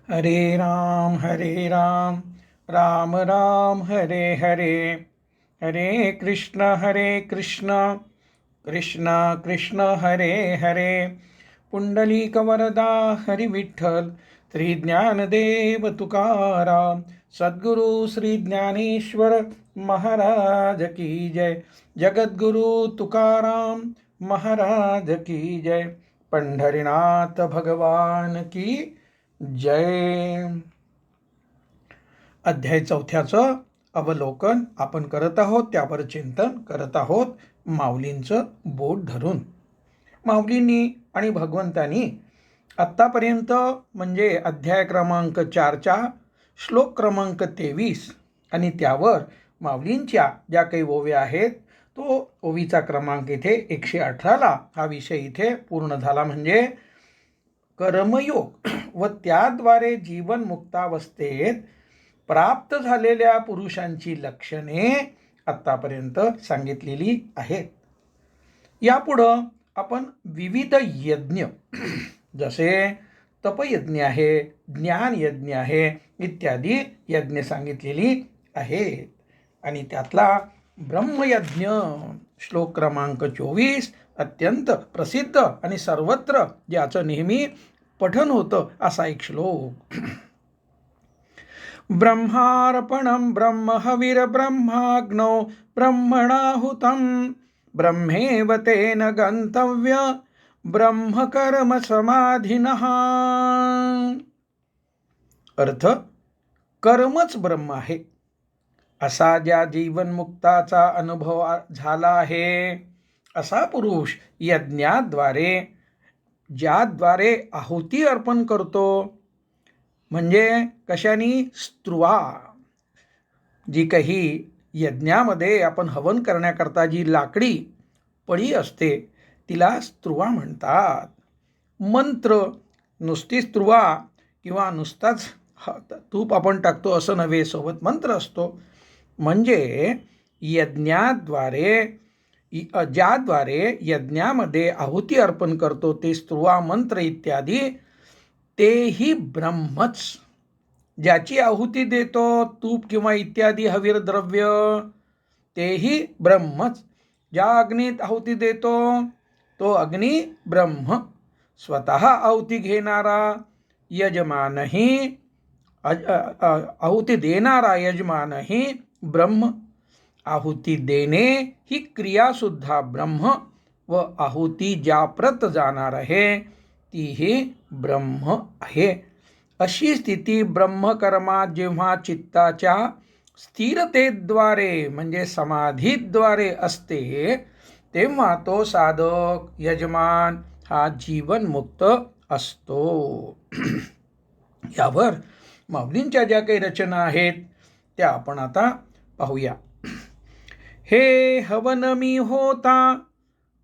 हरे राम राम राम हरे हरे हरे कृष्ण कृष्ण कृष्ण हरे हरे पुंडलीकवरदा हरि विठ्ठल श्री ज्ञानदेव तुकाराम सद्गुरु श्री ज्ञानेश्वर महाराज की जय। जगद्गुरु तुकाराम महाराज की जय। पंढरीनाथ भगवान की जय। अध्याय 4 अवलोकन आपण करत आहोत, त्यावर चिंतन करत आहोत माऊलींचं बोट धरून। माऊलींनी आणि भगवंतांनी आत्तापर्यंत म्हणजे अध्याय क्रमांक 4च्या श्लोक क्रमांक 23 आणि त्यावर माऊलींच्या ज्या काही ओव्या आहेत तो ओवीचा क्रमांक इथे 118ला हा विषय इथे पूर्ण झाला। म्हणजे कर्मयोग व त्याद्वारे जीवन मुक्तावस्थेत प्राप्त झालेल्या पुरुषांची लक्षणे आत्तापर्यंत सांगितलेली आहेत। यापुढं आपण विविध यज्ञ जसे तपयज्ञ आहे, ज्ञान यज्ञ आहे इत्यादी यज्ञ सांगितलेली आहेत आणि त्यातला ब्रह्मयज्ञ श्लोक क्रमांक 24 अत्यंत प्रसिद्ध आणि सर्वत्र ज्याचं नेहमी पठन होतं असा एक श्लोक। ब्रह्मार्पणं ब्रह्महविर ब्रह्माग्नौ ब्रह्मणाहुतं ब्रह्मेव तेन गंतव्य ब्रह्मकर्म समाधिनः। अर्थ, कर्मच ब्रह्म आहे असा ज्या जीवनमुक्ताचा अनुभव झाला आहे असा पुरुष यज्ञाद्वारे ज्याद्वारे आहुती अर्पण करतो, म्हणजे कशानी, स्त्रुवा, जी काही यज्ञामध्ये आपण हवन करण्याकरता जी लाकडी पळी असते तिला स्त्रुवा म्हणतात। मंत्र, नुसती स्त्रुवा किंवा नुसताच तूप आपण टाकतो असं नव्हे, सोबत मंत्र असतो। म्हणजे यज्ञाद्वारे ज्याद्वारे यज्ञामध्ये आहुती अर्पण करतो ते स्त्रुवा, मंत्र इत्यादी तेही ब्रह्मच। ज्याची आहुती देतो तूप किंवा इत्यादी हवीर द्रव्य तेही ब्रह्मच। ज्या अग्नीत आहुती देतो तो अग्नी ब्रह्म। स्वतः आहुती घेणारा यजमानही आहुती देणारा यजमानही ब्रह्म। आहुती देणे ही क्रियासुद्धा ब्रह्म व आहुती ज्याप्रत जाणार आहे तीही ब्रह्म आहे। अशी स्थिती ब्रह्मकर्मात जेव्हा चित्ताच्या स्थिरतेद्वारे म्हणजे समाधीद्वारे असते तेव्हा तो साधक यजमान हा जीवनमुक्त असतो। यावर माऊलींच्या ज्या काही रचना आहेत त्या आपण आता पाहूया। हे हवन मी होता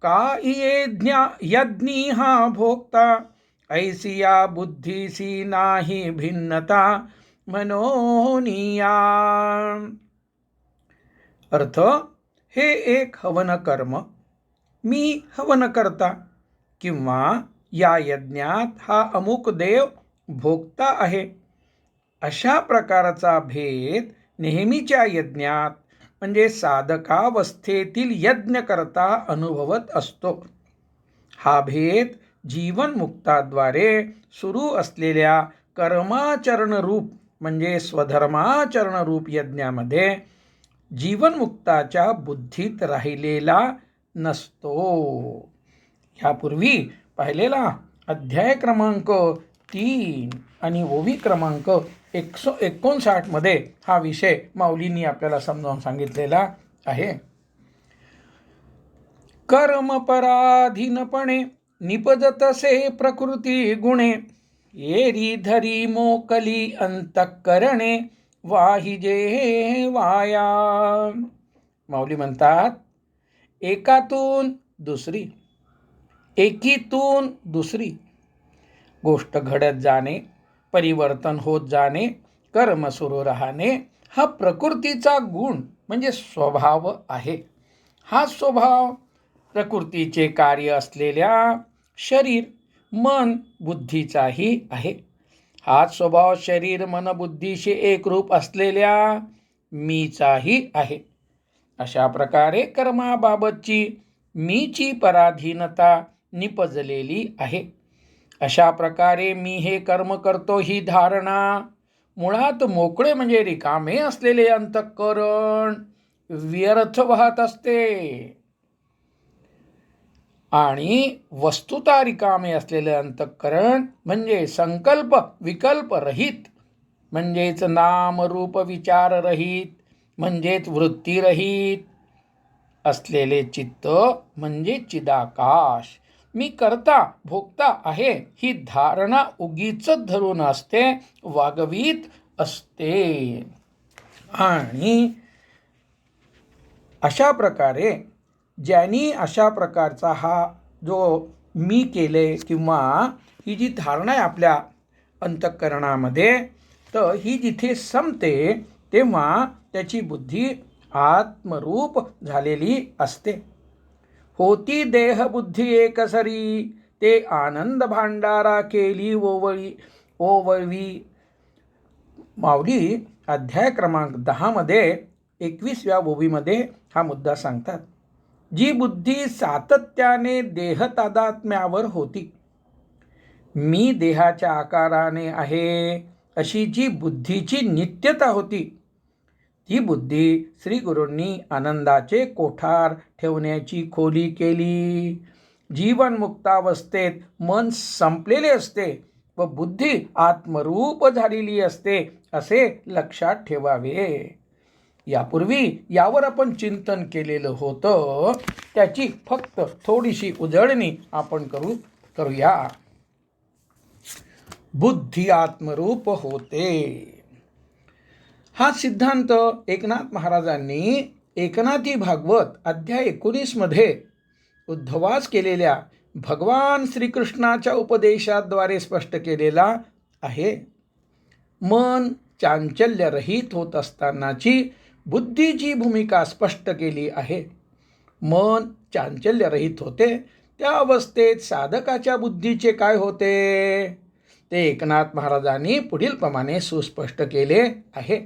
का यज्ञी हा भोगता ऐसिया बुद्धीसी नाही भिन्नता मनोनिया। अर्थ, हे एक हवन कर्म, मी हवन करता किंवा या यज्ञात हा अमुक देव भोगता आहे अशा प्रकारचा भेद नेहमीच्या यज्ञात म्हणजे साधकावस्थेतील यज्ञ करता अनुभवत असतो। हा भेद जीवनमुक्ताद्वारे सुरू असलेल्या कर्माचरण रूप म्हणजे स्वधर्माचरण रूप यज्ञामध्ये जीवनमुक्ताच्या बुद्धीत राहिलेला नसतो। ह्यापूर्वी पाहिलेला अध्याय क्रमांक 3 आणि ओवी क्रमांक 159 मध्ये हा विषय माऊलींनी आपल्याला समजावून सांगितलेला आहे। कर्म पराधीनपणे निपजतसे प्रकृती गुणे येरी धरी मोकली अंतःकरणे वाहिजे वाया। माऊली म्हणतात, एकीतून दुसरी गोष्ट घडत जाणे, परिवर्तन होत जाणे, कर्म सुरू राहणे हा प्रकृतीचा गुण म्हणजे स्वभाव आहे। हा स्वभाव प्रकृतीचे कार्य असलेल्या शरीर, मन, बुद्धीचाही आहे। हाच स्वभाव शरीर मन बुद्धीशी एकरूप असलेल्या मीचाही आहे. अशा प्रकारे कर्माबाबतची मीची पराधीनता निपजलेली आहे. अशा प्रकारे मी हे कर्म करतो ही धारणा मुळात मोकळे म्हणजे रिकामे असलेले अंतःकरण व्यर्थ वाहत असते आणि वस्तुता रिकामे असलेले अंतःकरण म्हणजे संकल्प विकल्प रहित म्हणजेच नाम रूप विचार रहित म्हणजेच वृत्ती रहित असलेले चित्त म्हणजे चिदाकाश मी करता भोगता आहे ही धारणा उगीच धरून असते, वागवीत असते. आणि अशा प्रकारे ज्यांनी अशा प्रकारचा हा जो मी केले किंवा ही जी धारणा आहे आपल्या अंतःकरणामध्ये, तर ही जिथे संपते तेव्हा त्याची बुद्धी आत्मरूप झालेली असते. होती देहबुद्धी एकसरी ते आनंद भांडारा केली ओवळवी. माऊली अध्याय क्रमांक 10 मध्ये 21व्या ओवीमध्ये हा मुद्दा सांगतात. जी बुद्धी सातत्याने देह तादात्म्यावर होती, मी देहाच्या आकाराने आहे अशी जी बुद्धीची नित्यता होती, ती बुद्धी श्री गुरूंनी आनंदाचे कोठार ठेवण्याची खोली केली. जीवनमुक्तावस्थेत मन संपलेले असते व बुद्धी आत्मरूप झालेली असते असे लक्षात ठेवावे. यापूर्वी यावर आपण चिंतन केलेलं होतं, त्याची फक्त थोडीशी उजळणी आपण करूया. बुद्धी आत्मरूप होते हा सिद्धांत एकनाथ महाराजांनी एकनाथी भागवत अध्याय 19 मध्ये उद्धवास केलेल्या भगवान श्रीकृष्णाच्या उपदेशाद्वारे स्पष्ट केलेला आहे. मन चांचल्यरहित होत असतानाची बुद्धीची भूमिका स्पष्ट केली आहे. मन चांचल्यरहित होते त्या अवस्थेत साधकाच्या बुद्धीचे काय होते ते एकनाथ महाराजांनी पुढील प्रमाणे सुस्पष्ट केले आहे.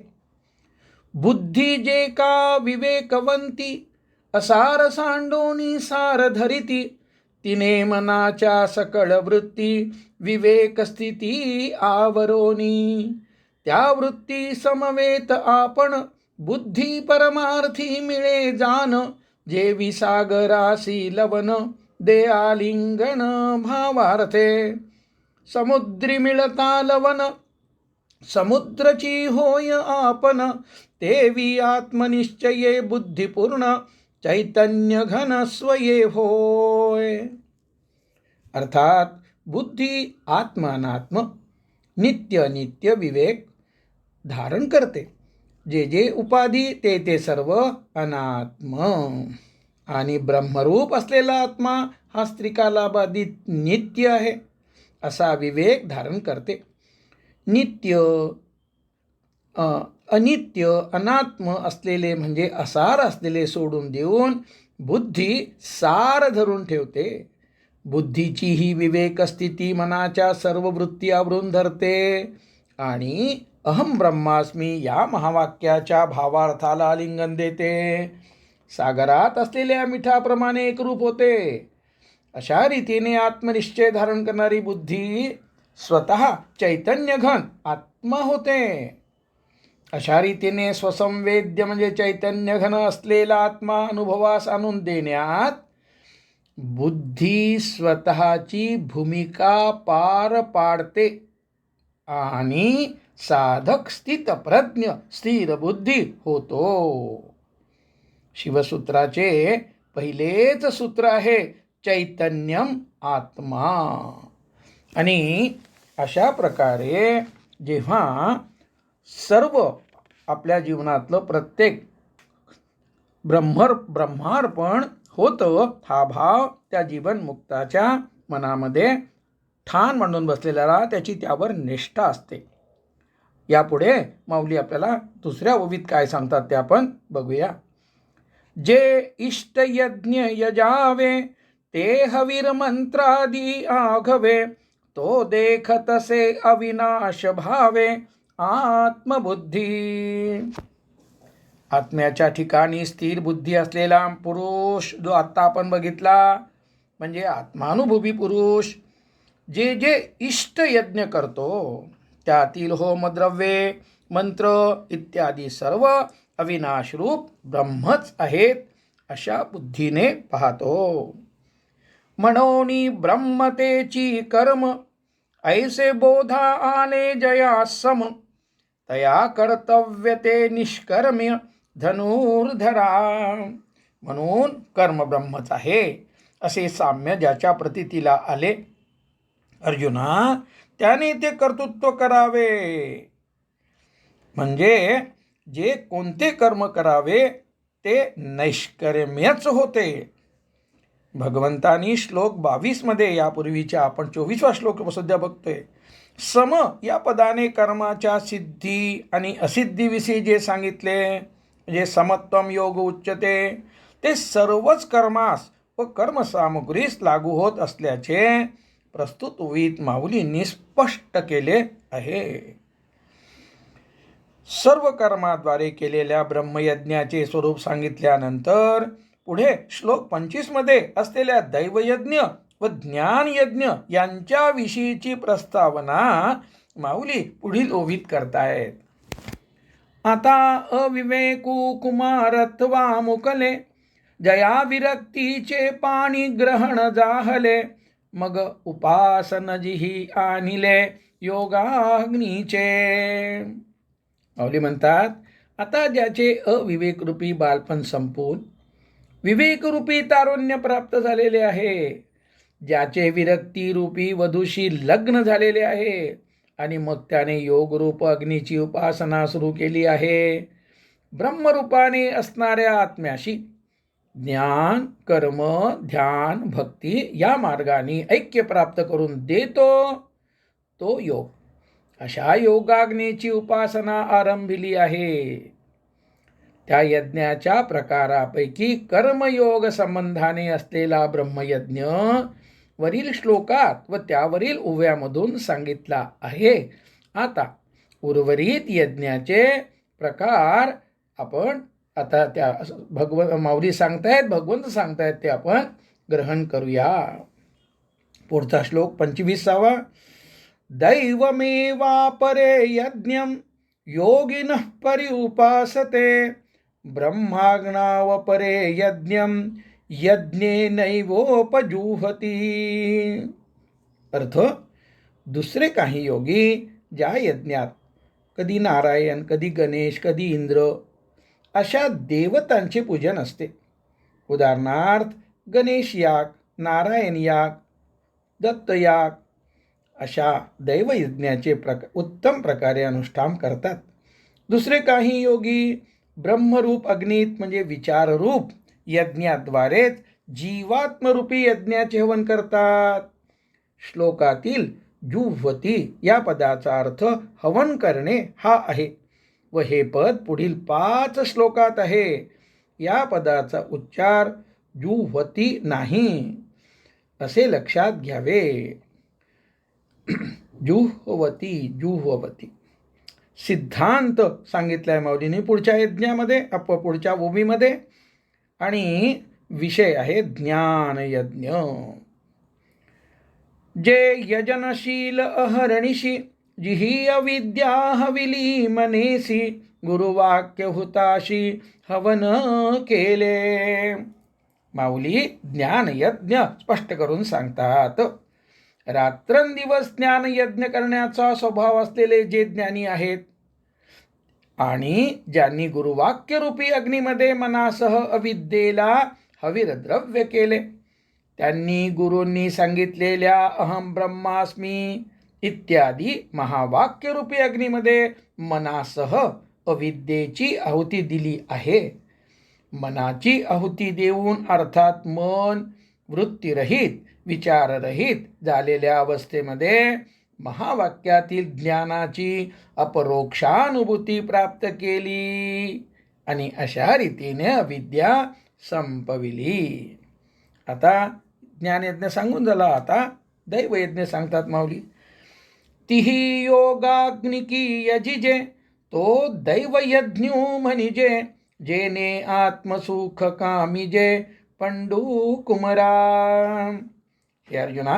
बुद्धी जे का विवेकवंती असार सांडोनी सार धरिती, तिने मनाच्या सकळ वृत्ती विवेक स्थिती आवरोनी. त्या वृत्ती समवेत आपण बुद्धी परमार्थी मिळे जान, जे विसागरासी लवन दे आलिंगन भावार्थे. समुद्री मिळता लवन समुद्रची होय आपण, तेवी आत्मनिश्चये बुद्धिपूर्ण चैतन्य घन स्वये होय. अर्थात बुद्धी आत्म अनात्म नित्य अनित्य विवेक धारण करते. जे जे उपाधी ते ते सर्व अनात्म आणि ब्रह्मरूप असलेला आत्मा हा स्त्रिकालाबाधित नित्य आहे असा विवेक धारण करते. नित्य अनित्य अनात्म असलेले म्हणजे असार असलेले सोडून देऊन बुद्धी सार धरून ठेवते. बुद्धीची ही विवेक स्थिती मनाच्या सर्व वृत्ती आवरून धरते आणि अहम ब्रह्मास्मी या महावाक्याच्या भावार्थाला आलिंगन देते. सागरात असलेल्या मिठाप्रमाणे एकरूप होते. अशा रीतीने आत्मनिश्चय धारण करणारी बुद्धी स्वतः चैतन्य घन आत्मा होते. अशा रीतीने स्वसंवेद्य म्हणजे चैतन्य घन असलेला आत्मा अनुभवास आणून देण्यात बुद्धी स्वतःची भूमिका पार पाडते आणि साधक स्थितप्रज्ञ स्थिर बुद्धी होतो. शिवसूत्राचे पहिलेच सूत्र आहे चैतन्यम आत्मा. आणि अशा प्रकारे जेव्हा सर्व आपल्या जीवनातलं प्रत्येक ब्रह्मार्पण होतं, हा भाव त्या जीवनमुक्ताच्या मनामध्ये ठाण मांडून बसलेल्याला त्याची त्यावर निष्ठा असते. यापुढे माऊली आपल्याला दुसऱ्या ओवीत काय सांगतात ते आपण बघूया. जे इष्टयज्ञ यजावे ते हवीर मंत्रादी आघवे, तो देखतसे अविनाश भावे आत्मबुद्धी. आत्म्याच्या ठिकाणी स्थिर बुद्धी असलेला पुरुष जो आत्ता आपण बघितला म्हणजे आत्मानुभूवी पुरुष, जे जे इष्ट यज्ञ करतो त्यातील होमद्रव्ये, मंत्र इत्यादी सर्व अविनाशरूप ब्रह्मच आहेत अशा बुद्धीने पाहतो. म्हणोनी ब्रह्मतेची कर्म ऐसे बोधा आले जया सम, तया कर्तव्य ते निष्कर्म्य धनुर्धरा. म्हणून कर्म ब्रह्मच आहे असे साम्य ज्याच्या प्रतीतीला आले, अर्जुना त्याने ते कर्तृत्व करावे. म्हणजे जे कोणते कर्म करावे ते नैष्कर्म्यच होते. भगवंतानी श्लोक 22 मध्ये, यापूर्वीच्या आपण 24वा श्लोक सध्या बघतोय, सम या पदाने कर्माच्या सिद्धी आणि असिद्धीविषयी जे सांगितले, म्हणजे समत्वम योग उच्यते, ते सर्वच कर्मास व कर्मसामुग्रीस लागू होत असल्याचे प्रस्तुत वित माऊलींनी स्पष्ट केले आहे. सर्व कर्माद्वारे केलेल्या ब्रह्मयज्ञाचे स्वरूप सांगितल्यानंतर पुढे श्लोक 25 मध्ये असलेल्या दैवयज्ञ व ज्ञानयज्ञ यांच्याविषयीची प्रस्तावना माऊली पुढील ओवीत करतायत. आता अविवेकू कुमारत्वा मुकले, जया विरक्तीचे पाणी ग्रहण जाहले, मग उपासन जिही आणिले योगाग्नीचे. माऊली म्हणतात, आता ज्याचे अविवेकरूपी बालपण संपून विवेकरूपी तारुण्य प्राप्त झालेले आहे, ज्याचे विरक्तीरूपी वधूशी लग्न झालेले आहे आणि मग त्याने योगरूप अग्नीची उपासना सुरू केली आहे, ब्रह्मरूपाने असणाऱ्या आत्म्याशी ज्ञान कर्म ध्यान भक्ती या मार्गाने ऐक्य प्राप्त करून देतो तो योग. अशा योगाग्नीची उपासना आरंभिली आहे. त्या यज्ञाच्या प्रकारापैकी कर्मयोग संबंधाने असलेला ब्रह्मयज्ञ वरील श्लोकात व त्यावरील उव्यामधून सांगितला आहे. आता उर्वरित यज्ञाचे प्रकार आपण आता त्या माऊली सांगतायत, भगवंत सांगतायत ते आपण ग्रहण करूया. पुढचा श्लोक 25वा. दैवमेवापरे यज्ञं योगिनः पर्युपासते, ब्रह्माग्नावपरे यज्ञं यज्ञेनैवोपजुह्वति. अर्थ, दुसरे काही योगी ज्या यज्ञात कधी नारायण, कधी गणेश, कधी इंद्र अशा देवतांचे पूजन असते, उदाहरणार्थ गणेश याग, नारायण याग, दत्त याग, अशा दैवयज्ञाचे उत्तम प्रकारे अनुष्ठान करतात. दुसरे काही योगी ब्रह्मरूप अग्नीत म्हणजे विचाररूप यज्ञाद्वारेच जीवात्मरूपी यज्ञाचे हवन करतात. श्लोकातील जुह्वती या पदाचा अर्थ हवन करणे हा आहे व हे पद पुढील 5 श्लोकात आहे. या पदाचा उच्चार जुह्वती नाही असे लक्षात घ्यावे. जुह्वती जुह्वती सिद्धांत सांगितलाय माऊलीने पुढच्या यज्ञामध्ये, पुढच्या भूमीमध्ये, आणि विषय आहे ज्ञान यज्ञ. जे यजनशील अहरणिशी जिही अविद्या हविली मनेसी, गुरुवाक्य हुताशी हवन केले. माऊली ज्ञान यज्ञ स्पष्ट करून सांगतात. रात्रंदिवस ज्ञान यज्ञ करण्याचा स्वभाव असलेले जे ज्ञानी आहेत आणि ज्यांनी गुरुवाक्य रूपी अग्नीमध्ये मनासह अविद्येला हविरद्रव्य केले, त्यांनी गुरूंनी सांगितलेल्या अहम ब्रह्मास्मी इत्यादी महावाक्य रूपी अग्नीमध्ये मनासह अविद्येची आहुती दिली आहे. मनाची आहुती देऊन अर्थात मन वृत्तीरहित विचाररहित झालेल्या अवस्थेमध्ये महावाक्यातील ज्ञानाची अपरोक्षानुभूती प्राप्त केली आणि अशा रीतीने अविद्या संपविली. आता ज्ञानयज्ञ सांगून झाला. आता दैवयज्ञ सांगतात माऊली. तिही योगाग्निकी यजिजे तो दैवयज्ञू म्हणजे, जेने आत्मसुख कामिजे पंडू कुमरा. हे अर्जुना,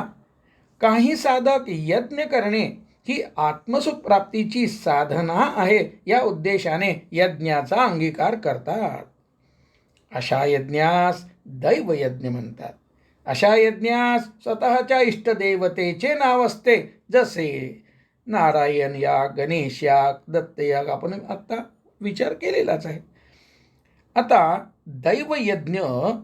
काही साधक यज्ञ करणे ही आत्मसुख प्राप्तीची साधना आहे या उद्देशाने यज्ञाचा अंगीकार करतात. अशा यज्ञास दैवयज्ञ म्हणतात. अशा यज्ञास स्वतःच्या इष्टदेवतेचे नाव असते, जसे नारायण याग, गणेश याग, दत्त याग आपण आता विचार केलेलाच आहे. आता दैवयज्ञ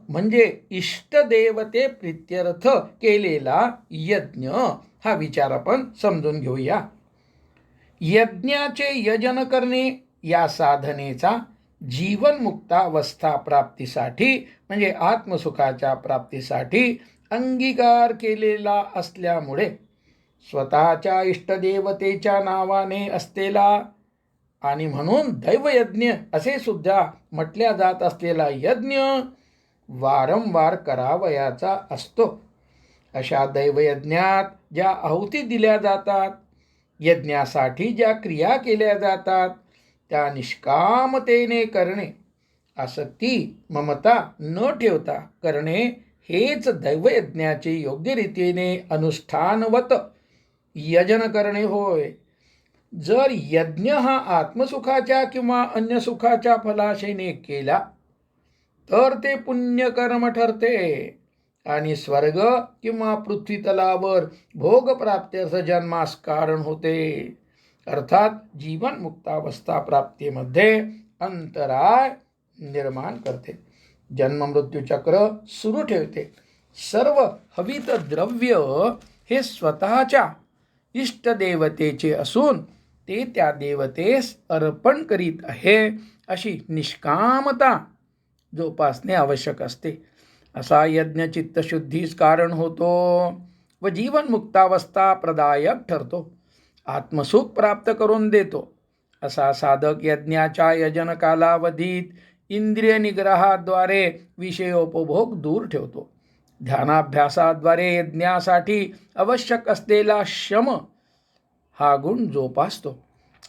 म्हणजे इष्टदेवते प्रित्यर्थ केलेला यज्ञ हा विचार आपण समजून घेऊया. यज्ञाचे यजन करणे या साधनेचा जीवनमुक्तावस्था प्राप्तीसाठी म्हणजे आत्मसुखाच्या प्राप्तीसाठी अंगीकार केलेला असल्यामुळे स्वतःच्या इष्टदेवतेच्या नावाने असलेला आणि म्हणून दैवयज्ञ असे सुद्धा म्हटल्या जात असलेला यज्ञ वारंवार करावयाचा असतो. अशा दैवयज्ञात ज्या आहुती दिल्या जातात, यज्ञासाठी ज्या क्रिया केल्या जातात, त्या निष्कामतेने करणे, आसक्ती ममता न ठेवता करणे हेच दैवयज्ञाचे योग्य रीतीने अनुष्ठानवत यजन करणे होय. जर यज्ञ हा आत्मसुखाच्या किंवा अन्य सुखाच्या फलाशेने केला तर ते पुण्यकर्म ठरते आणि स्वर्ग किंवा पृथ्वीतलावर भोगप्राप्त्यर्थ जन्मास कारण होते, अर्थात जीवनमुक्तावस्था प्राप्तीमध्ये अंतराय निर्माण करते, जन्ममृत्यूचक्र सुरू ठेवते. सर्व हवित द्रव्य हे स्वतःच्या इष्टदेवतेचे असून ते त्या देवतेस अर्पण करीत आहे अशी निष्कामता जोपासणे आवश्यक असते. असा यज्ञ चित्तशुद्धीस कारण होतो व जीवनमुक्तावस्था प्रदायक ठरतो, आत्मसुख प्राप्त करून देतो. असा साधक यज्ञाच्या यजन कालावधीत इंद्रिय निग्रहाद्वारे विषयोपभोग दूर ठेवतो. ध्यानाभ्यासाद्वारे यज्ञासाठी आवश्यक असलेला शम हा गुण जोपासतो.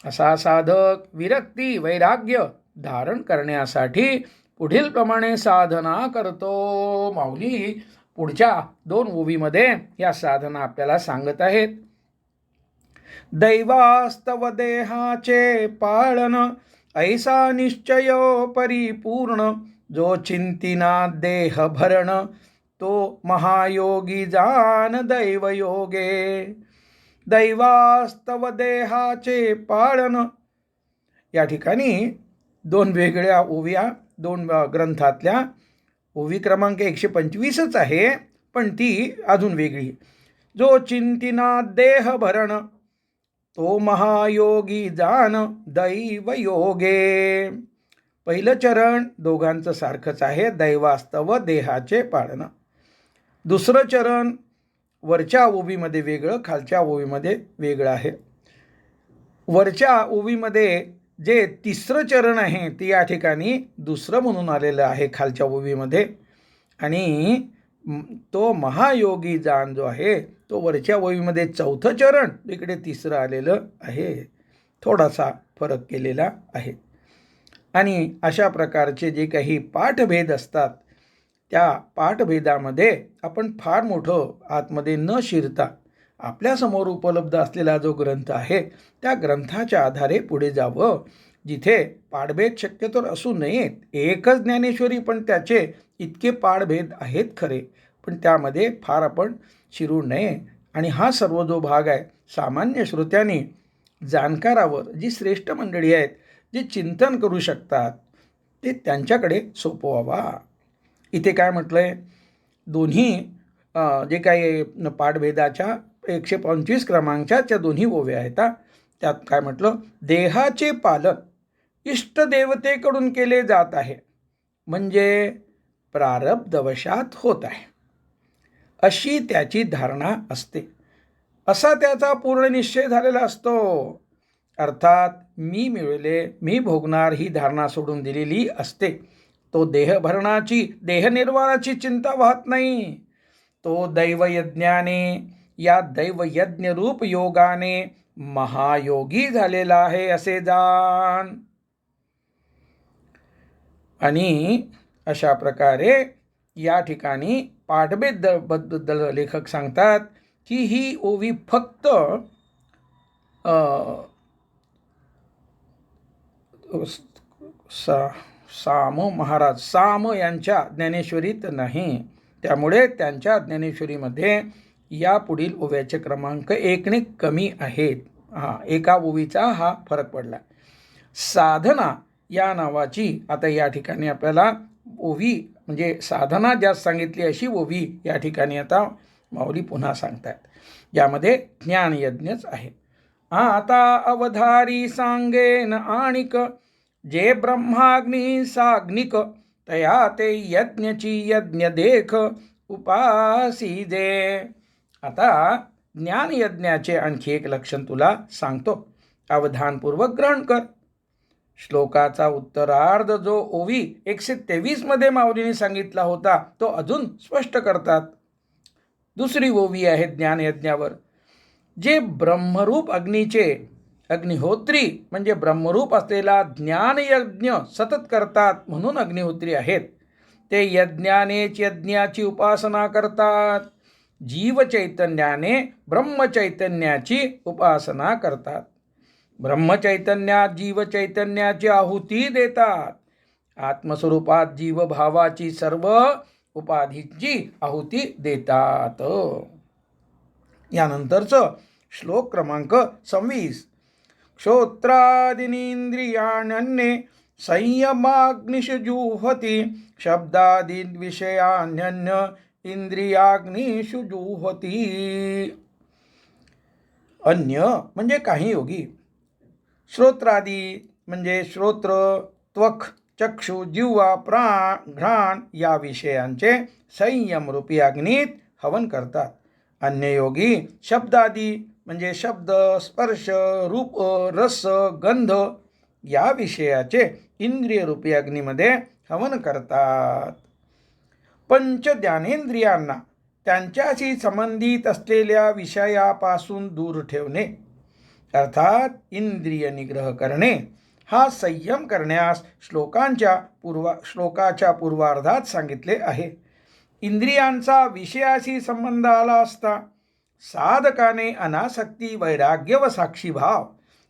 असा साधक विरक्ती वैराग्य धारण करण्यासाठी पुढील प्रमाणे साधना करतो. माऊली पुढच्या 2 ओवीमध्ये या साधना आपल्याला सांगत आहेत. दैवास्तव देहाचे पाळन ऐसा निश्चय परिपूर्ण, जो चिंतिना देह भरण तो महायोगी जान दैवयोगे. दैवास्तव देहाचे पाळन या ठिकाणी 2 वेगळ्या ओव्या 2 ग्रंथातल्या. ओवी क्रमांक 125च आहे पण ती अजून वेगळी. जो चिंतिना देह भरण तो महायोगी जान दैवयोगे. पहिलं चरण दोघांचं सारखंच आहे, दैवास्तव देहाचे पाळन. दुसरं चरण वरच्या ओवीमध्ये वेगळं, खालच्या ओवीमध्ये वेगळं आहे. वरच्या ओवीमध्ये जे तिसरं चरण आहे ते या ठिकाणी दुसरं म्हणून आलेलं आहे खालच्या ओवीमध्ये, आणि तो महायोगी जान जो आहे तो वरच्या ओवीमध्ये चौथं चरण, इकडे तिसरं आलेलं आहे. थोडासा फरक केलेला आहे. आणि अशा प्रकारचे जे काही पाठभेद असतात त्या पाठभेदामध्ये आपण फार मोठं आतमध्ये न शिरता आपल्यासमोर उपलब्ध असलेला जो ग्रंथ आहे त्या ग्रंथाच्या आधारे पुढे जावं. जिथे पाठभेद शक्यतो असू नयेत, एकच ज्ञानेश्वरी पण त्याचे इतके पाठभेद आहेत खरे, पण त्यामध्ये फार आपण शिरू नये. आणि हा सर्व जो भाग आहे सामान्य श्रोत्यांनी जाणकारावर जी श्रेष्ठ मंडळी आहेत जे चिंतन करू शकतात ते त्यांच्याकडे सोपवावा. इथे काय म्हटलंय, दोन्ही जे काही पाठभेदाच्या 125 क्रमांकच्या त्या दोन्ही ओव्या आहेत त्यात काय म्हटलं, देहाचे पालन इष्टदेवतेकडून केले जात आहे म्हणजे प्रारब्धवशात होत आहे अशी त्याची धारणा असते, असा त्याचा पूर्ण निश्चय झालेला असतो. अर्थात मी मिळवले मी भोगणार ही धारणा सोडून दिलेली असते. तो देहभरणाची देहनिर्वाणाची चिंता वाहत नाही. तो दैवयज्ञाने या दैवयज्ञ रूप योगाने महायोगी झालेला आहे असे जाण. आणि अशा प्रकारे या ठिकाणी पाठभेदाबद्दल लेखक सांगतात की ही ओवी फक्त साम यांच्या ज्ञानेश्वरीत नाही. त्यामुळे त्यांच्या ज्ञानेश्वरीमध्ये या पुढील ओव्याचे क्रमांक 1ने कमी आहेत. एका ओवीचा हा फरक पडला. साधना या नावाची आता या ठिकाणी आपल्याला ओवी म्हणजे साधना ज्यास सांगितली अशी ओवी या ठिकाणी आता माऊली पुन्हा सांगतात. यामध्ये ज्ञानयज्ञच आहे. आता अवधारी सांगेन आणिक जे ब्रह्माग्नी साग्निक तया ते यज्ञची यज्ञ देख उपासी दे. आता ज्ञानयज्ञाचे आणखी एक लक्षण तुला सांगतो, अवधानपूर्वक ग्रहण कर. श्लोकाचा उत्तरार्ध जो ओवी 123 मध्ये माऊलीने सांगितला होता तो अजून स्पष्ट करतात. दुसरी ओवी आहे ज्ञानयज्ञावर. जे ब्रह्मरूप अग्नीचे अग्निहोत्री म्हणजे ब्रह्मरूप असलेला ज्ञानयज्ञ सतत करतात म्हणून अग्निहोत्री आहेत. ते यज्ञानेच यज्ञाची उपासना करतात. जीवचैतन्याने ब्रह्मचैतन्याची उपासना करतात. ब्रह्मचैतन्यात जीवचैतन्याची आहुती देतात. आत्मस्वरूपात जीवभावाची सर्व उपाधींची आहुती देतात. यानंतरचं श्लोक क्रमांक 26. श्रोत्रादीनींद्रियाण्यन्ये संयमाग्निषु जुह्वति शब्दादिविषयान्यन्य इंद्रियाग्निषु जुह्वति. अन्य म्हणजे काही योगी. श्रोत्रादी म्हणजे श्रोत्र, त्वक, चक्षु, जिव्हा, प्राण, घ्राण या विषयांचे संयमरूपी अग्नीत हवन करतात. अन्य योगी शब्दादी म्हणजे शब्द, स्पर्श, रूप, रस, गंध या विषयाचे इंद्रियरूपी अग्नीमध्ये हवन करतात. पंच ज्ञानेंद्रियांना त्यांच्याशी संबंधित असलेल्या विषयापासून दूर ठेवणे अर्थात इंद्रिय निग्रह करणे हा संयम करण्यास श्लोकाच्या पूर्वार्धात सांगितले आहे. इंद्रियांचा विषयाशी संबंध आला असता साधकाने अनासक्ती, वैराग्य व साक्षीभाव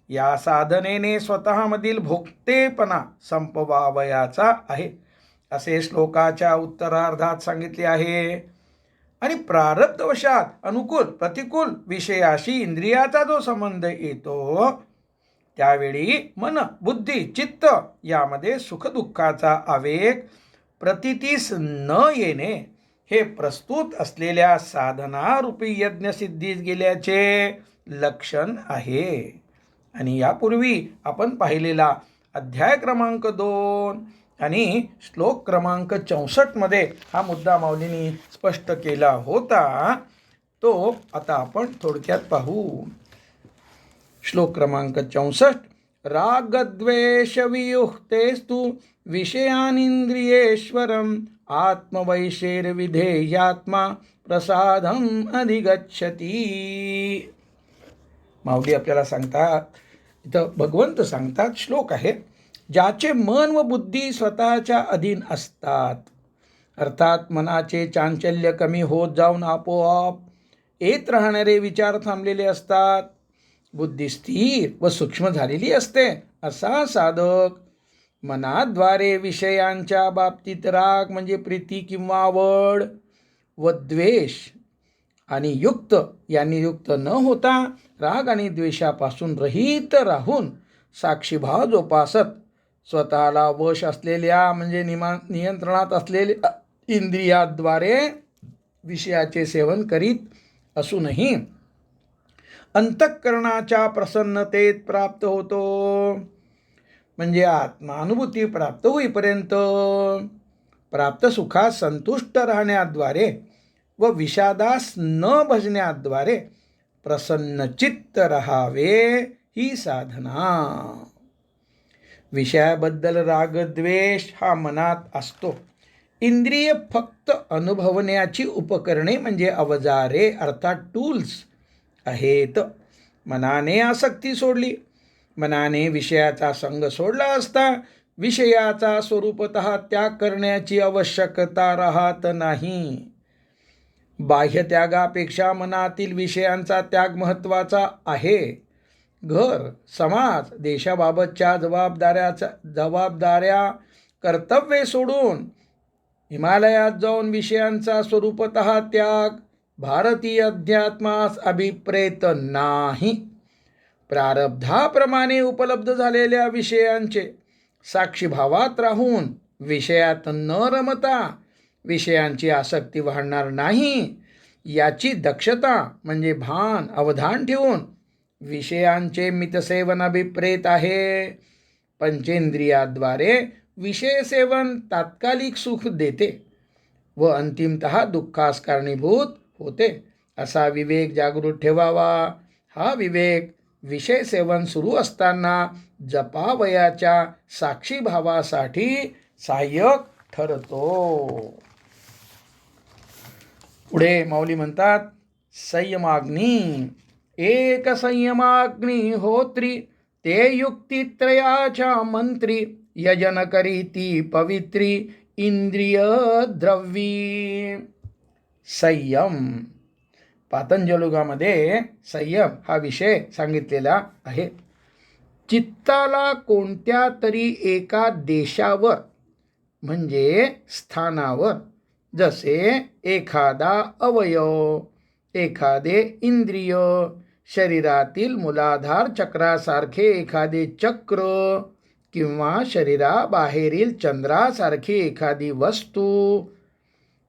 या साधनेने स्वतःमधील भोगतेपणा संपवावयाचा आहे असे श्लोकाच्या उत्तरार्धात सांगितले आहे. आणि प्रारब्धवशात अनुकूल प्रतिकूल विषयाशी इंद्रियाचा जो संबंध येतो त्यावेळी मन, बुद्धी, चित्त यामध्ये सुखदुःखाचा आवेग प्रतीतीस न येणे हे प्रस्तुत असलेल्या साधनारूपी यज्ञसिद्धीस गेल्याचे लक्षण आहे. आणि यापूर्वी आपण पाहिलेला अध्याय क्रमांक 2 आणि श्लोक क्रमांक 64 मध्ये हा मुद्दा माऊलींनी स्पष्ट केला होता. तो आता आपण थोडक्यात पाहू. श्लोक क्रमांक 64. रागद्वेषवियुक्तेस्तु विषयानिंद्रियेश्वरम आत्मवैशेर्विधेयात्मा प्रसादम अधिगच्छति. माऊली आपल्याला सांगतात, इथं भगवंत सांगतात, श्लोक आहे, ज्याचे मन व बुद्धी स्वतःच्या अधीन असतात अर्थात मनाचे चांचल्य कमी होत जाऊन आपोआप येत राहणारे विचार थांबलेले असतात, बुद्धी स्थिर व सूक्ष्म झालेली असते असा साधक मनाद्वारे विषयांच्या बाबतीत राग म्हणजे प्रीती किंवा आवड व द्वेष आणि युक्त यांनी युक्त न होता राग आणि द्वेषापासून रहित राहून साक्षीभाव जोपासत स्वतःला वश असलेल्या म्हणजे नियंत्रणात असलेल्या इंद्रियाद्वारे विषयाचे सेवन करीत असूनही अंतःकरणाच्या प्रसन्नतेत प्राप्त होतो. म्हणजे आत्मानुभूती प्राप्त होईपर्यंत प्राप्त सुखात संतुष्ट राहण्याद्वारे व विषादास न भजण्याद्वारे प्रसन्नचित्त राहावे ही साधना. विषयाबद्दल रागद्वेष हा मनात असतो. इंद्रिय फक्त अनुभवण्याची उपकरणे म्हणजे अवजारे अर्थात टूल्स आहेत. मनाने आसक्ती सोडली, मनाने विषयाचा संग सोडला असता विषयाचा स्वरूपतः त्याग करण्याची आवश्यकता राहत नाही. बाह्य त्यागापेक्षा मनातील विषयांचा त्याग महत्त्वाचा आहे. घर, समाज, देशाबाबतच्या जबाबदाऱ्या, कर्तव्ये सोडून हिमालयात जाऊन विषयांचा स्वरूपतः त्याग भारतीय अध्यात्मास अभिप्रेत नाही. प्रारब्धाप्रमाणे उपलब्ध झालेल्या विषयांचे साक्षीभावात राहून विषयात न रमता विषयांची आसक्ती वाढणार नाही याची दक्षता म्हणजे भान अवधान ठेवून विषयांचे मितसेवन अभिप्रेत आहे. पंचेंद्रियाद्वारे विषय सेवन तात्कालिक सुख देते व अंतिमतः दुःखास कारणीभूत होते असा विवेक जागृत ठेवावा. हा विवेक विषय सेवन सुरू असताना जपावयाच्या साक्षीभावासाठी सहाय्यक ठरतो. पुढे माऊली म्हणतात, संयमाग्नी एक संयमाग्नी होत्री, ते युक्तित्रयाच्या मंत्री, यजन करीती पवित्री इंद्रिय द्रव्यी. संयम, पातंजलयुगामध्ये संयम हा विषय सांगितलेला आहे. चित्ताला कोणत्या तरी एका देशावर म्हणजे स्थानावर, जसे एखादा अवयव, एखादे इंद्रिय, शरीरातील मूलाधार चक्रासारखे एखादे चक्र किंवा शरीराबाहेरील चंद्रासारखी एखादी वस्तू,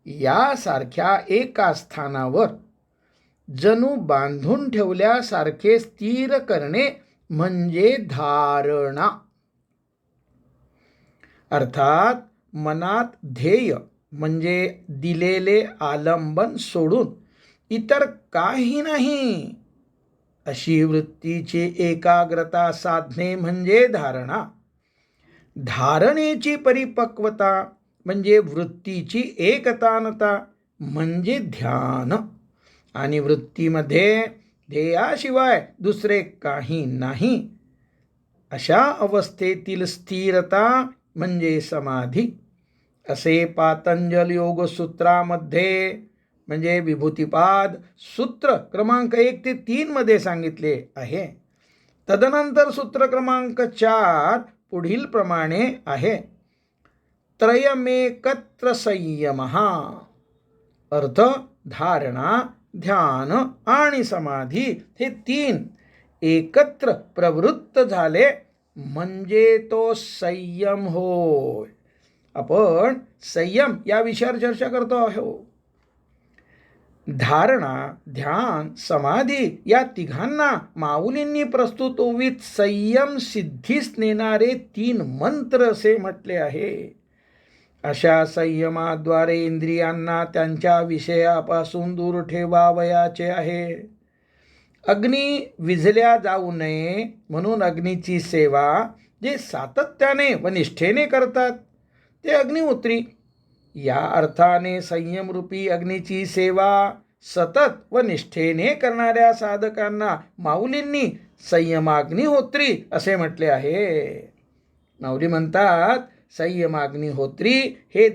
यासारख्या एका स्थानावर जणू बांधून ठेवल्यासारखे स्थिर करणे म्हणजे धारणा. अर्थात मनात ध्येय म्हणजे दिलेले आलंबन सोडून इतर काही नाही अशी वृत्तीची एकाग्रता साधणे म्हणजे धारणा. धारणेची परिपक्वता म्हणजे वृत्तीची एकतानता म्हणजे ध्यान. आणि वृत्तीमध्ये ध्येयाशिवाय दुसरे काही नाही अशा अवस्थेतील स्थिरता म्हणजे समाधी असे पातंजल योग सूत्रामध्ये म्हणजे विभूतिपाद सूत्र क्रमांक 1 ते 3 मध्ये सांगितले आहे. तदनंतर सूत्र क्रमांक 4 पुढील प्रमाणे आहे. त्रयमेकत्र संयमः. अर्थ, धारणा, ध्यान आणि समाधी हे 3 एकत्र प्रवृत्त झाले म्हणजे तो संयम होय. आपण संयम या विषयावर चर्चा करतो आहोत. धारणा, ध्यान, समाधी या तिघांना माऊलींनी प्रस्तुत ओवीत संयम सिद्धीस नेणारे 3 मंत्र असे म्हटले आहे. अशा संयमाद्वारे इंद्रियांना त्यांच्या विषयापासून दूर ठेवावयाचे आहे. अग्नी विझल्या जाऊ नये म्हणून अग्नीची सेवा जे सातत्याने व निष्ठेने करतात ते अग्निहोत्री. या अर्थाने संयमरूपी अग्नीची सेवा सतत व निष्ठेने करणाऱ्या साधकांना माऊलींनी संयमाग्निहोत्री असे म्हटले आहे. माऊली म्हणतात, संयमाग्निहोत्री हे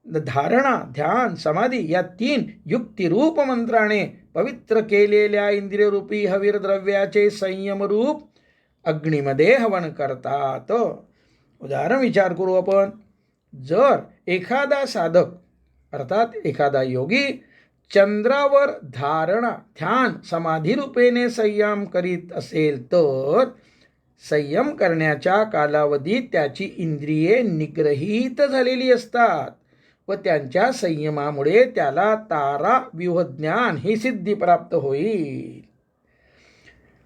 धारणा, ध्यान, समाधी या 3 युक्तिरूप मंत्राने पवित्र केलेल्या इंद्रियरूपी हवीर द्रव्याचे संयमरूप अग्नीमध्ये हवन करतात. उदाहरण विचार करू आपण. जर एखादा साधक अर्थात एखादा योगी चंद्रावर धारणा, ध्यान, समाधी रूपेने संयम करीत असेल तर संयम करण्याच्या कालावधीत त्याची इंद्रिये निग्रहित झालेली असतात व त्यांच्या संयमामुळे त्याला तारा व्यूहज्ञान ही सिद्धी प्राप्त होईल.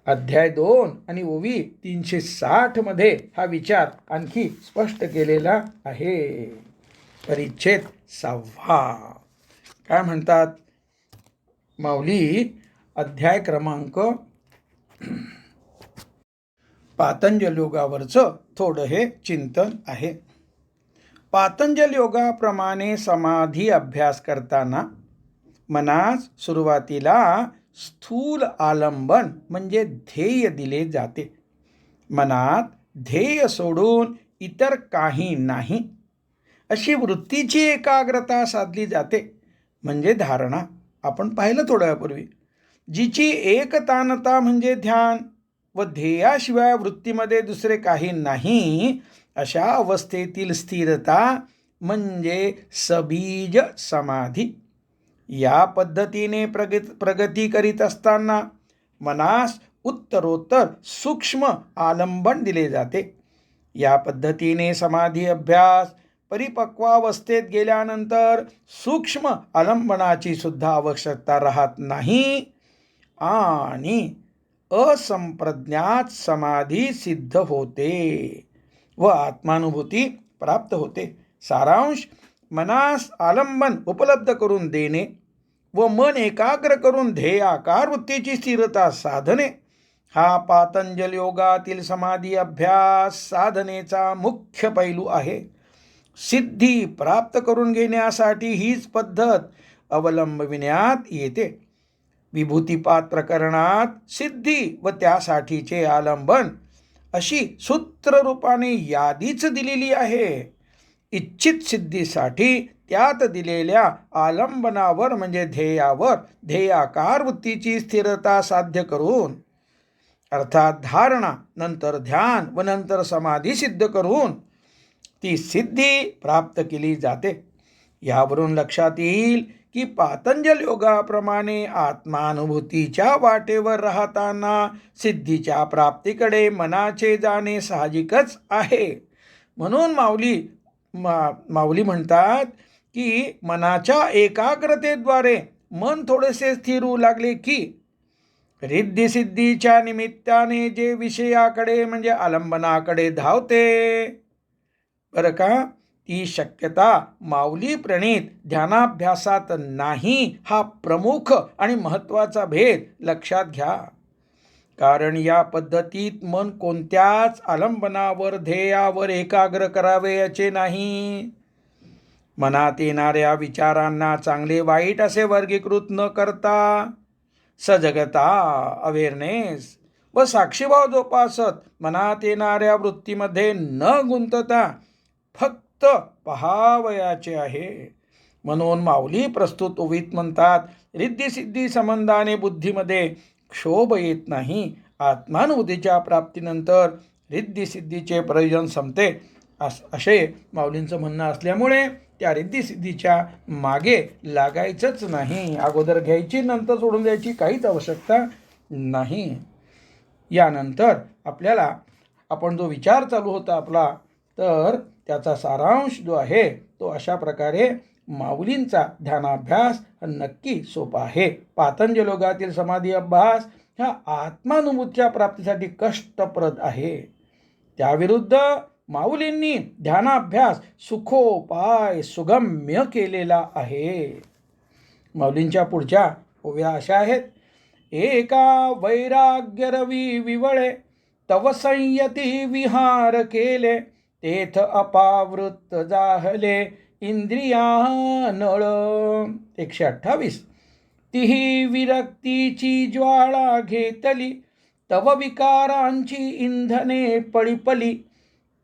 अध्याय 2 आणि ओवी 360 मध्ये हा विचार आणखी स्पष्ट केलेला आहे. परिच्छेद 6 काय म्हणतात माऊली? अध्याय क्रमांक पातंजल योगावरचं थोडं हे चिंतन आहे. पातंजल योगाप्रमाणे समाधी अभ्यास करताना मनास सुरुवातीला स्थूल आलंबन म्हणजे ध्येय दिले जाते. मनात ध्येय सोडून इतर काही नाही अशी वृत्तीची एकाग्रता साधली जाते, म्हणजे धारणा. आपण पाहिलं थोड्या वेळापूर्वी, जिची एकतानता म्हणजे ध्यान व ध्येयाशिवाय वृत्तीमध्ये दुसरे काही नाही, अशा अवस्थेतील स्थिरता म्हणजे सबीज समाधी. या पद्धतीने प्रगती करीत असताना मनास उत्तरोत्तर सूक्ष्म आलंबन दिले जाते. या पद्धतीने समाधी अभ्यास परिपक्वावस्थेत गेल्यानंतर सूक्ष्म आलंबनाची सुद्धा आवश्यकता राहत नाही आणि असंप्रज्ञात समाधी सिद्ध होते व आत्मानुभूती प्राप्त होते. सारांश: मनास आलंबन उपलब्ध करून देणे व मन एकाग्र करून ध्येयाकार वृत्तीची स्थिरता साधने हा पातंजल योगातील समाधी अभ्यास साधनेचा मुख्य पैलू आहे. सिद्धी प्राप्त करून घेण्यासाठी हीच पद्धत अवलंबविण्यात येते. विभूतिपात प्रकरणात सिद्धी व त्यासाठीचे आलंबन अशी सूत्ररूपाने यादीच दिलेली आहे. इच्छित सिद्धीसाठी त्यात दिलेल्या आलंबनावर म्हणजे ध्येयावर ध्येयाकार वृत्तीची स्थिरता साध्य करून, अर्थात धारणा, नंतर ध्यान व नंतर समाधी सिद्ध करून ती सिद्धी प्राप्त केली जाते. यावरून लक्षात येईल की पातंजल योगाप्रमाणे आत्मानुभूतीच्या वाटेवर राहताना सिद्धीच्या प्राप्तीकडे मनाचे जाणे साहजिकच आहे. म्हणून माऊली म्हणतात की मनाच्या एकाग्रतेद्वारे मन थोडेसे स्थिर होऊ लागले की रिद्धिसिद्धीच्या निमित्ताने जे विषयाकडे म्हणजे आलंबनाकडे धावते, बरं का, ती शक्यता माऊली प्रणीत ध्यानाभ्यासात नाही हा प्रमुख आणि महत्त्वाचा भेद लक्षात घ्या. कारण या पद्धतीत मन कोणत्याच आलंबनावर ध्येयावर एकाग्र करावे याचे नाही. मनात येणाऱ्या विचारांना चांगले वाईट असे वर्गीकृत न करता सजगता अवेअरनेस व साक्षीभाव जोपासत मनात येणाऱ्या वृत्तीमध्ये न गुंतता फक्त पहावयाचे आहे. म्हणून माऊली प्रस्तुत ओवीत म्हणतात, रिद्धिसिद्धी संबंधाने बुद्धीमध्ये क्षोभ येत नाही. आत्मानुभूतीच्या प्राप्तीनंतर रिद्धिसिद्धीचे प्रयोजन संपते असे माऊलींचं म्हणणं असल्यामुळे त्या रिद्धिसिद्धीच्या मागे लागायचंच नाही. अगोदर घ्यायची नंतर सोडून द्यायची काहीच आवश्यकता नाही. यानंतर आपल्याला आपण जो विचार चालू होता आपला, तर त्याचा सारांश जो आहे तो अशा प्रकारे माऊलींचा ध्यानाभ्यास नक्की सोपा आहे. पातंजल योगातील समाधी अभ्यास हा आत्मानुभूतीच्या प्राप्तीसाठी कष्टप्रद आहे. त्याविरुद्ध माऊलींनी ध्यानाभ्यास सुखोपाय सुगम्य केलेला आहे. माऊलींच्या पुढच्या ओव्या अशा आहेत. एका वैराग्य रवी विवळे तव संयती विहार केले, तेथ अपावृत्त जाहले इंद्रिया नळ. 128. तिही विरक्तीची ज्वाळा घेतली, तव विकारांची इंधने पळीपली,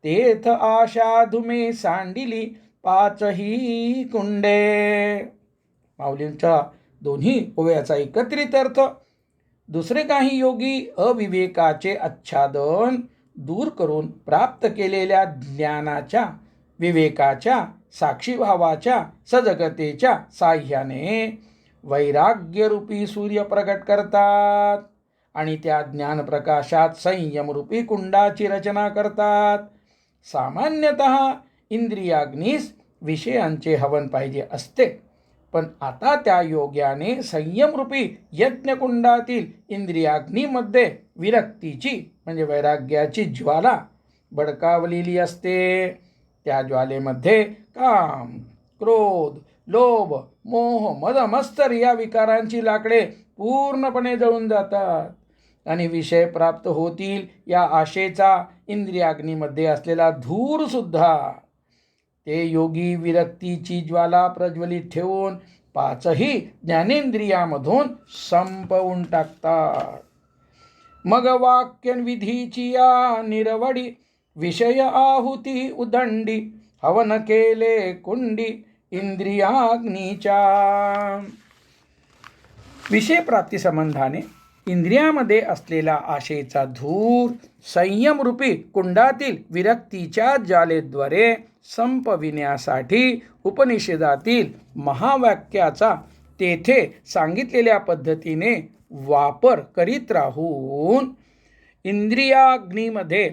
तेथ आशा धुमे सांडिली पाचही कुंडे. माऊलींच्या दोन्ही ओव्याचा एकत्रित अर्थ. दुसरे काही योगी अविवेकाचे आच्छादन दूर करून प्राप्त केलेल्या ज्ञानाच्या, विवेकाच्या, साक्षीभावाच्या, सजगतेच्या साह्याने वैराग्यरूपी सूर्य प्रगट करतात आणि त्या ज्ञानप्रकाशात संयमरूपी कुंडाची रचना करतात. सामान्यतः इंद्रियाग्नीस विषयांचे हवन पाहिजे असते, पण आता त्या योग्याने संयमरूपी यज्ञकुंडातील इंद्रियाग्नीमध्ये विरक्तीची म्हणजे वैराग्याची ज्वाला भडकावलेली असते. त्या ज्वालेमध्ये काम, क्रोध, लोभ, मोह, मद, मत्सर या विकारांची लाकडे पूर्णपणे जळून जातात आणि विषय प्राप्त होतील या आशेचा इंद्रियाग्नीमध्ये असलेला धूर सुद्धा ते योगी विरक्तीची ज्वाला प्रज्वलित ठेवून पाचही ज्ञानेंद्रियामधून संपवून टाकतात. मग वाक्यविधीची या निरवडी विषय आहुती उदंडी हवन केले कुंडी इंद्रियाग्नीच्या. विषय प्राप्ती संबंधाने इंद्रियामध्ये असलेला आशेचा धूर संयमरूपी कुंडातील विरक्तीच्या ज्वालेद्वारे संपविण्यासाठी उपनिषदातील महावाक्याचा तेथे सांगितलेल्या पद्धतीने वापर करीत राहून इंद्रियाग्नीमध्ये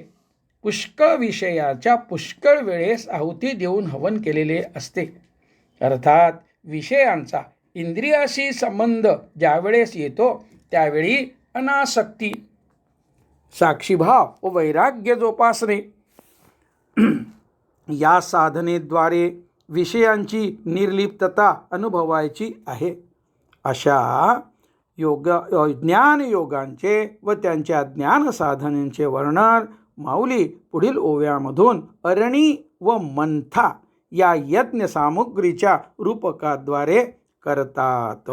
पुष्कळ विषयाच्या पुष्कळ वेळेस आहुती देऊन हवन केलेले असते. अर्थात विषयांचा इंद्रियाशी संबंध ज्यावेळेस येतो त्यावेळी अनासक्ती, साक्षीभाव व वैराग्य जोपासणे या साधनेद्वारे विषयांची निर्लिप्तता अनुभवायची आहे. अशा ज्ञानयोगांचे व त्यांच्या ज्ञानसाधनांचे वर्णन माऊली पुढील ओव्यामधून अरणी व मंथा या यज्ञ सामुग्रीच्या रूपकाद्वारे करतात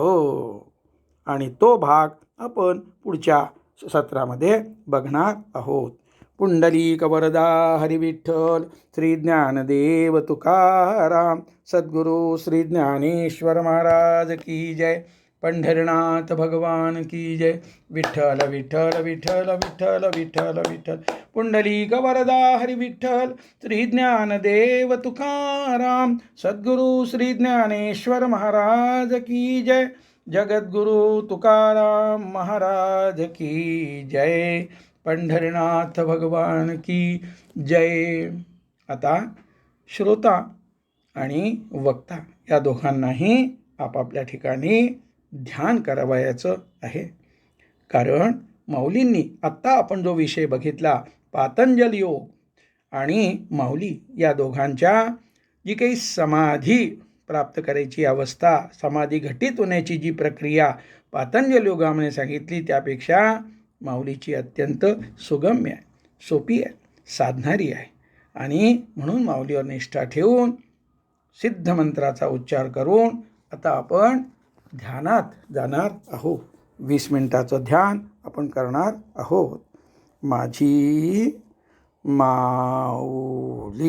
आणि तो भाग आपण पुढच्या सत्रामध्ये बघणार आहोत. पुंडलिक वरदा हरी विठ्ठल श्री ज्ञानदेव तुकाराम सद्गुरु श्री ज्ञानेश्वर महाराज की जय. पंढरनाथ भगवान की जय. विठ्ठल विठ्ठल विठ्ठल विठ्ठल विठ्ठल विठ्ठल. पुंडलिक वरदा हरी विठ्ठल श्री ज्ञानदेव तुकाराम सद्गुरु श्री ज्ञानेश्वर महाराज की जय. जगद्गुरु तुकाराम महाराज की जय. पंढरनाथ भगवान की जय. आता श्रोता आणि वक्ता या दोघांनाही आपापल्या ठिकाणी ध्यान करावयाचं आहे. कारण माऊलींनी आत्ता आपण जो विषय बघितला पातंजल योग आणि माऊली या दोघांच्या जी काही समाधी प्राप्त करायची अवस्था, समाधी घटित होण्याची जी प्रक्रिया पातंजल योगामध्ये सांगितली त्यापेक्षा माऊलीची अत्यंत सुगम्य आहे, सोपी आहे, साधणारी आहे. आणि म्हणून माऊलीवर निष्ठा ठेवून सिद्ध मंत्राचा उच्चार करून आता आपण ध्यानात जाणार आहोत. 20 मिनिटाचं ध्यान आपण करणार आहोत. माझी माऊली.